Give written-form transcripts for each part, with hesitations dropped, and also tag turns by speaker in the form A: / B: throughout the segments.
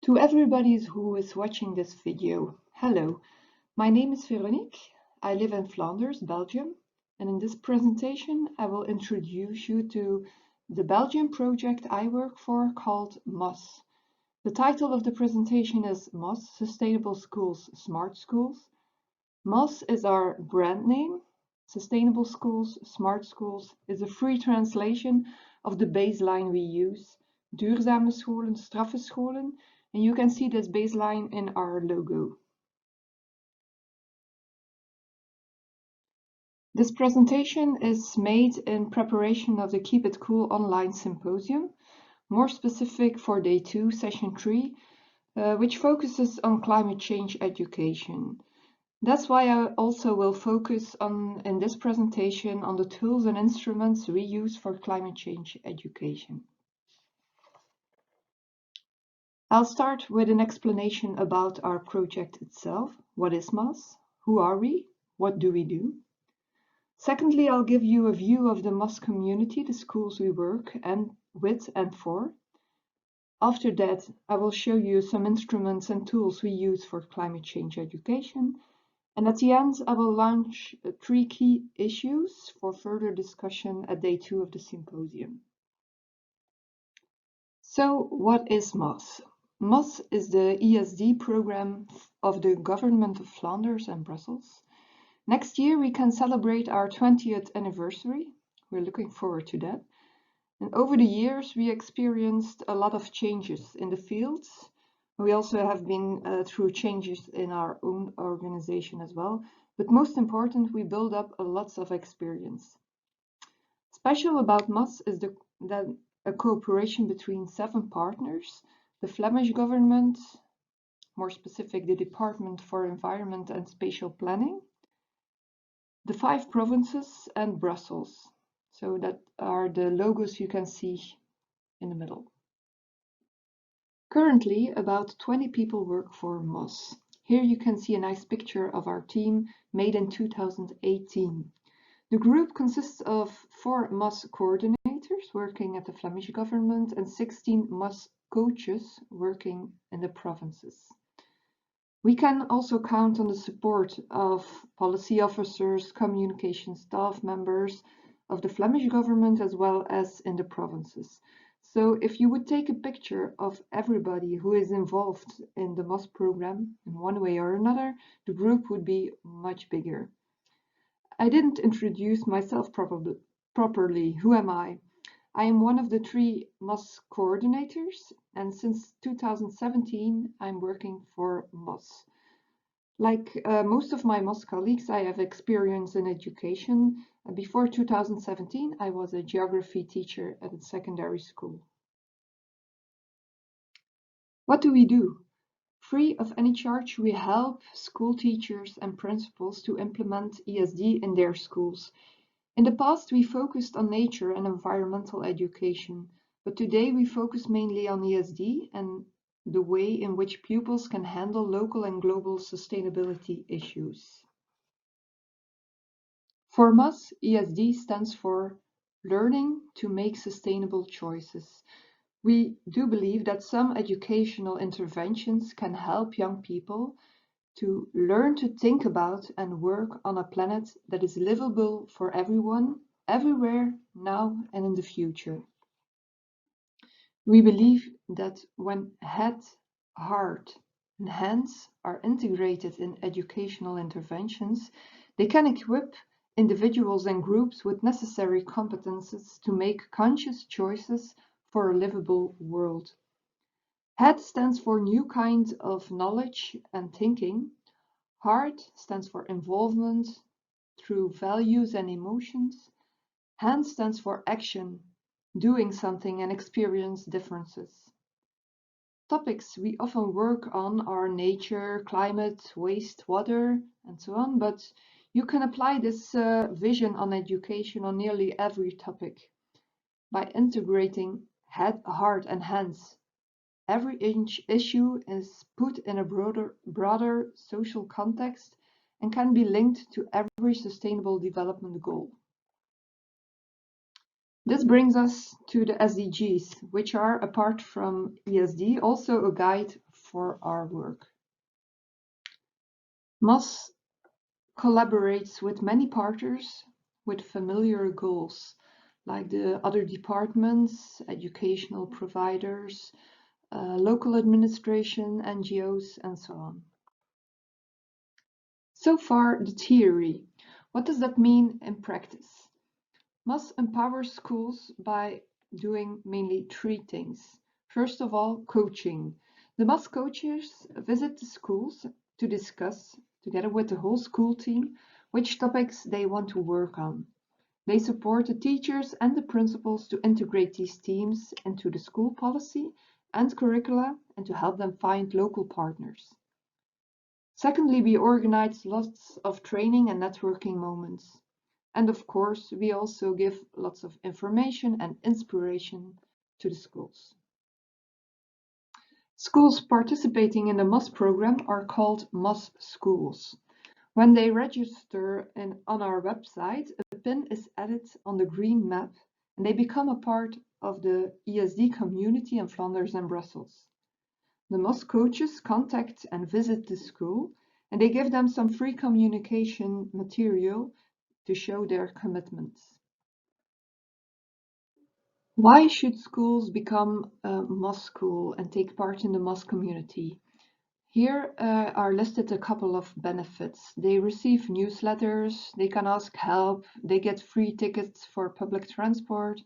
A: To everybody who is watching this video, hello. My name is Veronique. I live in Flanders, Belgium, and in this presentation I will introduce you to the Belgian project I work for called MOS. The title of the presentation is MOS, Sustainable Schools, Smart Schools. MOS is our brand name. Sustainable Schools, Smart Schools is a free translation of the baseline we use. Duurzame scholen, straffe scholen. And you can see this baseline in our logo. This presentation is made in preparation of the Keep It Cool online symposium, more specific for day 2, session 3, which focuses on climate change education. That's why I also will focus in this presentation on the tools and instruments we use for climate change education. I'll start with an explanation about our project itself. What is MOS? Who are we? What do we do? Secondly, I'll give you a view of the MOS community, the schools we work with and for. After that, I will show you some instruments and tools we use for climate change education. And at the end, I will launch 3 key issues for further discussion at day 2 of the symposium. So, what is MOS? MOS is the ESD program of the Government of Flanders and Brussels. Next year we can celebrate our 20th anniversary. We're looking forward to that. And over the years we experienced a lot of changes in the fields. We also have been through changes in our own organization as well. But most important, we build up lots of experience. Special about MOS is that a cooperation between 7 partners, the Flemish government, more specific the Department for Environment and Spatial Planning, the 5 provinces and Brussels. So that are the logos you can see in the middle. Currently, about 20 people work for MOS. Here you can see a nice picture of our team made in 2018. The group consists of 4 MOS coordinators working at the Flemish government and 16 MOS coaches working in the provinces. We can also count on the support of policy officers, communication staff members of the Flemish government as well as in the provinces. So if you would take a picture of everybody who is involved in the MOS program in one way or another, the group would be much bigger. I didn't introduce myself properly. Who am I? I am one of the 3 MOS coordinators, and since 2017 I'm working for MOS. Like most of my MOS colleagues, I have experience in education. Before 2017 I was a geography teacher at a secondary school. What do we do? Free of any charge, we help school teachers and principals to implement ESD in their schools. In the past, we focused on nature and environmental education, but today we focus mainly on ESD and the way in which pupils can handle local and global sustainability issues. For MOS, ESD stands for Learning to Make Sustainable Choices. We do believe that some educational interventions can help young people to learn to think about and work on a planet that is livable for everyone, everywhere, now and in the future. We believe that when head, heart, and hands are integrated in educational interventions, they can equip individuals and groups with necessary competences to make conscious choices for a livable world. Head stands for new kind of knowledge and thinking. Heart stands for involvement through values and emotions. Hand stands for action, doing something and experience differences. Topics we often work on are nature, climate, waste, water, and so on, but you can apply this vision on education on nearly every topic. By integrating head, heart, and hands, every issue is put in a broader social context and can be linked to every sustainable development goal. This brings us to the SDGs, which are, apart from ESD, also a guide for our work. MOS collaborates with many partners with familiar goals, like the other departments, educational providers, local administration, NGOs, and so on. So far, the theory. What does that mean in practice? MOS empowers schools by doing mainly three things. First of all, coaching. The MOS coaches visit the schools to discuss, together with the whole school team, which topics they want to work on. They support the teachers and the principals to integrate these teams into the school policy and curricula and to help them find local partners. Secondly, we organize lots of training and networking moments. And of course, we also give lots of information and inspiration to the schools. Schools participating in the MOS program are called MOS schools. When they register on our website, a pin is added on the green map and they become a part of the ESD community in Flanders and Brussels. The MOS coaches contact and visit the school and they give them some free communication material to show their commitments. Why should schools become a MOS school and take part in the MOS community? Here are listed a couple of benefits. They receive newsletters, they can ask help, they get free tickets for public transport,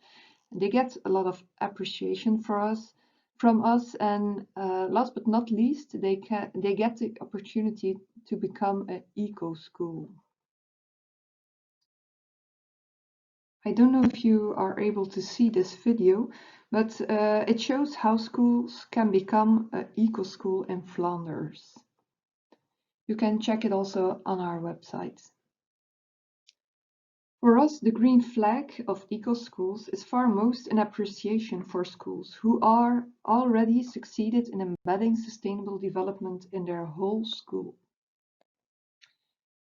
A: they get a lot of appreciation from us, and last but not least, they get the opportunity to become an eco school. I don't know if you are able to see this video, but it shows how schools can become an eco school in Flanders. You can check it also on our website. For us, the green flag of eco schools is foremost an appreciation for schools who are already succeeded in embedding sustainable development in their whole school.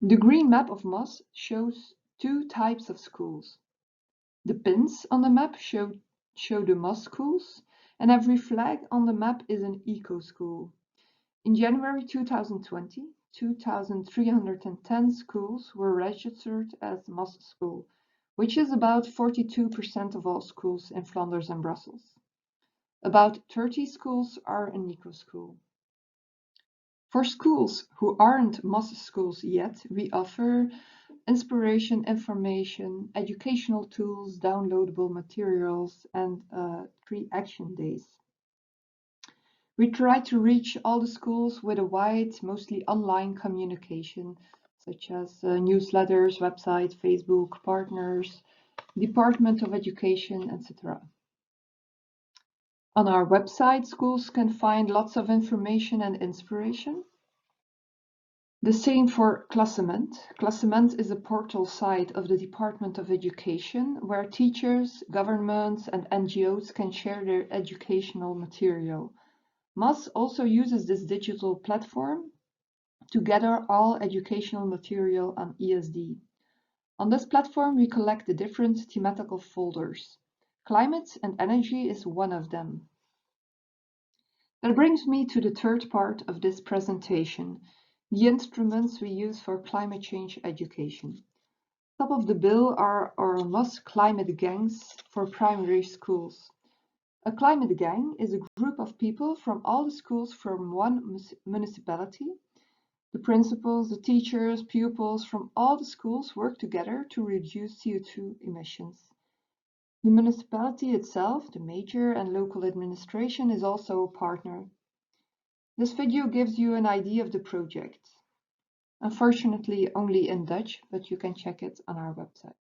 A: The green map of MOS shows two types of schools. The pins on the map show the MOS schools, and every flag on the map is an eco school. In January 2020, 2,310 schools were registered as MOS school, which is about 42% of all schools in Flanders and Brussels. About 30 schools are an eco school. For schools who aren't MOS schools yet, we offer inspiration, information, educational tools, downloadable materials, and 3 action days. We try to reach all the schools with a wide, mostly online communication, such as newsletters, website, Facebook, partners, Department of Education, etc. On our website, schools can find lots of information and inspiration. The same for Klassement. Klassement is a portal site of the Department of Education where teachers, governments, and NGOs can share their educational material. MOS also uses this digital platform to gather all educational material on ESD. On this platform, we collect the different thematical folders. Climate and energy is one of them. That brings me to the third part of this presentation, the instruments we use for climate change education. Top of the bill are our MOS climate gangs for primary schools. A climate gang is a group of people from all the schools from one municipality. The principals, the teachers, pupils from all the schools work together to reduce CO2 emissions. The municipality itself, the mayor and local administration, is also a partner. This video gives you an idea of the project. Unfortunately, only in Dutch, but you can check it on our website.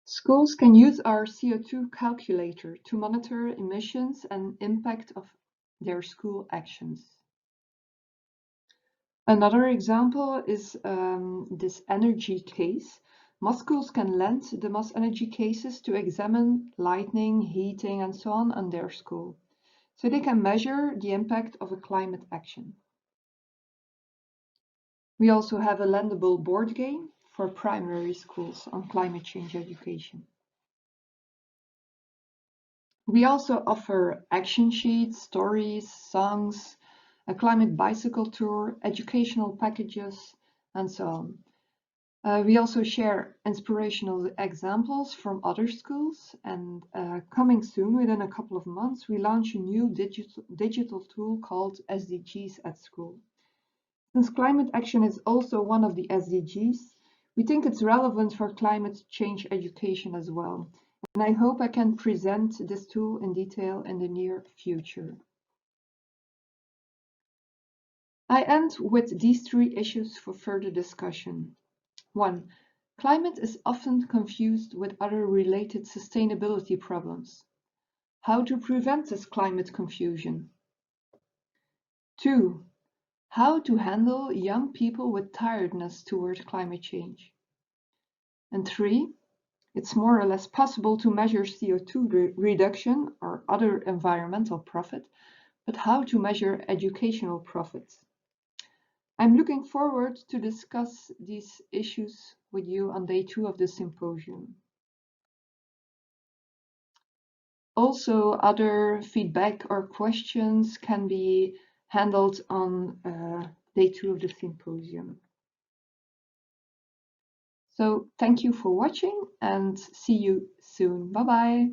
A: Schools can use our CO2 calculator to monitor emissions and impact of their school actions. Another example is this energy case. MOS schools can lend the MOS energy cases to examine lighting, heating, and so on their school, so they can measure the impact of a climate action. We also have a lendable board game for primary schools on climate change education. We also offer action sheets, stories, songs, a climate bicycle tour, educational packages, and so on. We also share inspirational examples from other schools, and coming soon, within a couple of months, we launch a new digital tool called SDGs at School. Since climate action is also one of the SDGs, we think it's relevant for climate change education as well. And I hope I can present this tool in detail in the near future. I end with these three issues for further discussion. 1. Climate is often confused with other related sustainability problems. How to prevent this climate confusion? 2. How to handle young people with tiredness toward climate change? And 3. It's more or less possible to measure CO2 reduction or other environmental profit, but how to measure educational profits? I'm looking forward to discuss these issues with you on day 2 of the symposium. Also, other feedback or questions can be handled on day 2 of the symposium. So thank you for watching and see you soon. Bye-bye.